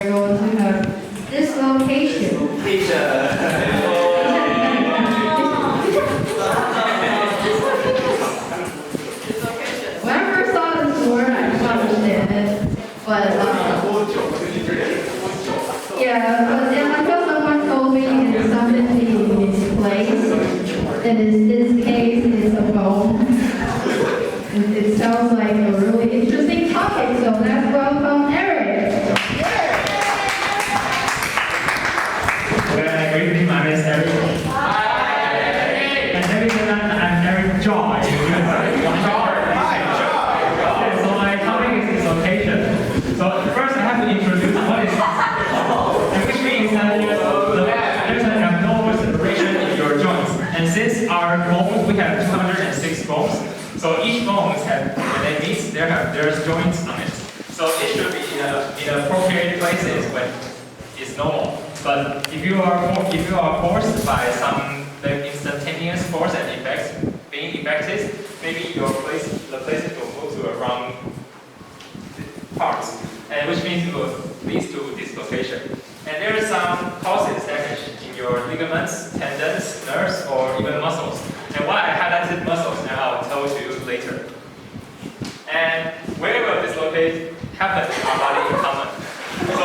We're going to have dislocation. When I first saw this word, I didn't understand it, but yeah, until someone told me it's something in its place, and in this case, it's a bone. It sounds like a really interesting topic, so let's welcome Eric. Good evening, my name is Eric. Hi. And everyone, I'm Eric Jair. Okay, so my topic is dislocation. So first I have to introduce what is dislocation, which means that there's an abnormal separation in your joints. And since our bones, we have 206 bones, so each bone has, when they meet, there's joints on it. So it should be in appropriate places when it's normal. But if you are forced by some instantaneous force and effects being effected, maybe the places will move to the wrong parts, and which means it will lead to dislocation. And there are some causes damage in your ligaments, tendons, nerves, or even muscles. And why I highlighted muscles, and I'll tell you later. And where will dislocate happen in our body in common? So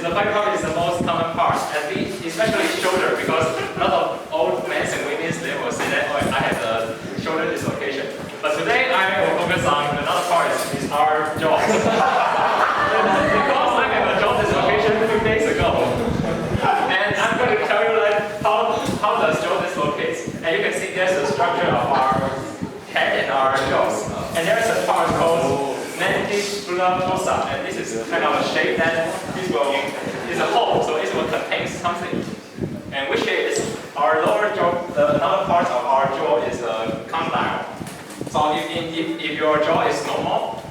the back part is the most common part, especially shoulder, because a lot of old men and women, they will say that, oh, I have a shoulder dislocation. But today I will focus on another part, is our jaws. Because I have a jaw dislocation 2 days ago. And I'm going to tell you like how does jaw dislocate. And you can see there's a structure of our head and our jaws. And there's a part called mandibular fossa, and this is kind of a shape that is a hole, so it will contain something. And which is our lower jaw, another part of our jaw is the condyle. So if your jaw is normal,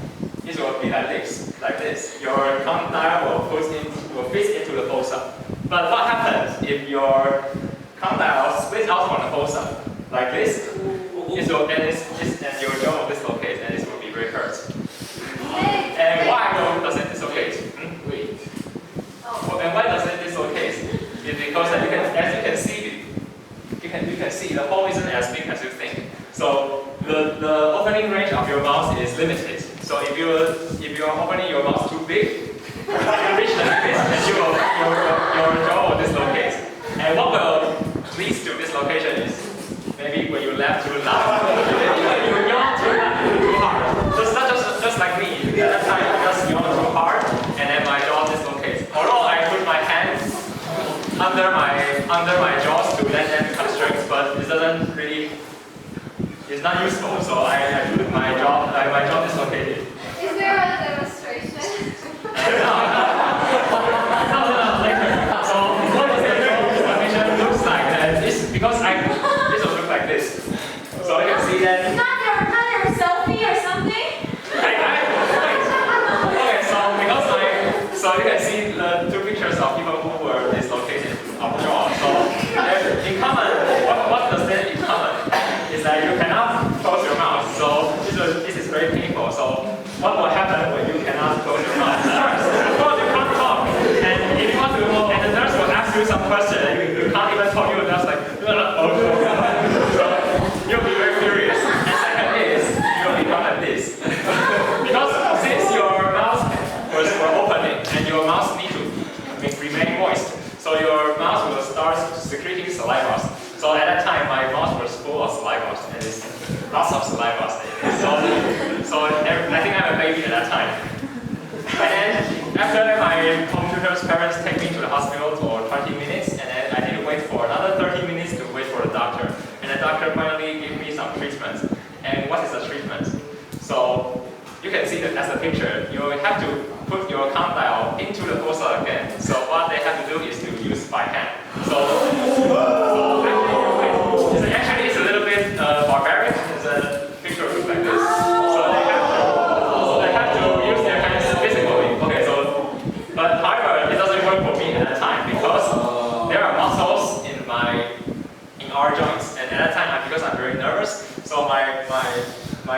it will be like this. Your condyle will fit into the fossa. But what happens if your condyle splits out from the fossa, like this? And your jaw will dislocate, and it will be very hurt. And why does it dislocate? And why does it dislocate? It's because as you can see, the hole isn't as big as you think. So the opening range of your mouth is limited. So if you're opening your mouth too big, you reach the limit, and your jaw will dislocate. And what will lead to dislocation is maybe when you laugh too loud, you yawn too hard. Just like me, at that time I just yawn too hard, and then my jaw dislocates. Although I put my hands under my jaws to let them constrict, but it doesn't really, it's not useful. So I put my jaw dislocated. Is there a demonstration? No, later. So what does the jaw dislocation looks like? It's because this will look like this. So you can see that. Not your selfie or something? So you can see the 2 pictures of people who were dislocated of jaw. So in common, what does that in common? Is that you cannot close your mouth. So this is very painful. So what will happen when you cannot close your mouth? Of course you can't talk. And if you want to, and the nurse will ask you some question, and you can't even talk. You will just like, so you'll be very furious. And second is, you will become like this. Because since your mouth was opening, and your mouth needs to remain moist, so your mouth will start secreting saliva. So at that time, my mouth was full of saliva, and it's lots of saliva. So I think I'm a baby at that time. And then after my home tutor's parents take me to the hospital for 20 minutes, and then I need to wait for another 30 minutes to wait for the doctor. And the doctor finally gave me some treatment. And what is the treatment? So you can see that as a picture. You have to put your condyle into the fossa again. So what they have to do is to use by hand. So actually it's a little bit barbaric. It's a picture looks like this. So they have to use their hands physically. Okay, but however, it doesn't work for me at that time because there are muscles in our joints, and at that time because I'm very nervous, so my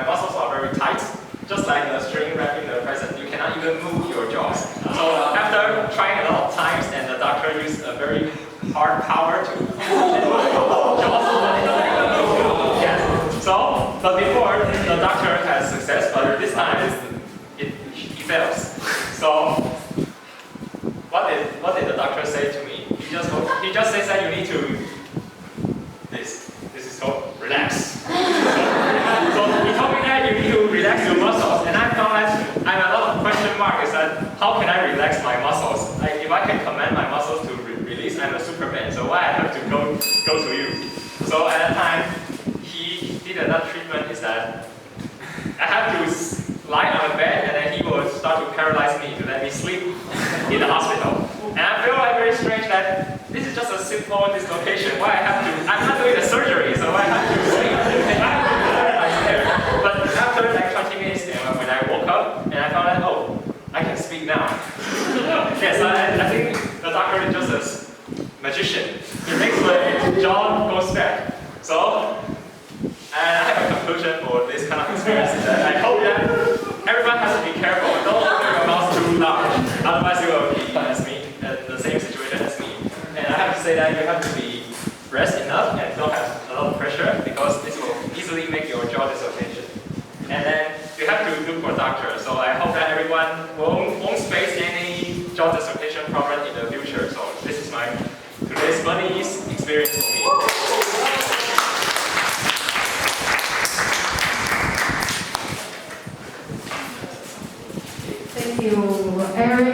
muscles are very tight. Just like the string wrapping the present, you cannot even move your jaws. So after trying a of times, and the doctor used a very hard power to push my jaws. Yes. So, but before the doctor has success, but this time he fails. So, what did the doctor say to me? He just says that you need to this is called relax. So he told me that you need to relax your muscles, and I found that I'm a lot of question mark is that how can I relax my muscles? Like if I can command my muscles to release, I'm a Superman. So why I have to go to you? So at that time, he did another treatment is that I have to lie on the bed, and then he will start to paralyze me to let me sleep in the hospital. And I feel like very strange that this is just a simple dislocation. Why I have to? I'm not doing the surgery, so I have to sleep. And I have to paralyze there. But after like 20 minutes, when I woke up, and I found out, oh, I can speak now. Yes, I think the doctor is just a magician. He makes my jaw goes back. So, and I have a conclusion for this kind of experience is that I hope that everyone has to be careful. Don't open your mouth too large, otherwise you will be as me, the same situation as me. And I have to say that you have to be rest enough and don't have a lot of pressure because this will easily make your jaw dislocation. And then you have to look for a doctor. So I hope that everyone won't face any jaw dislocation problem in the future. So this is my today's funniest experience for me. Thank you, Aaron.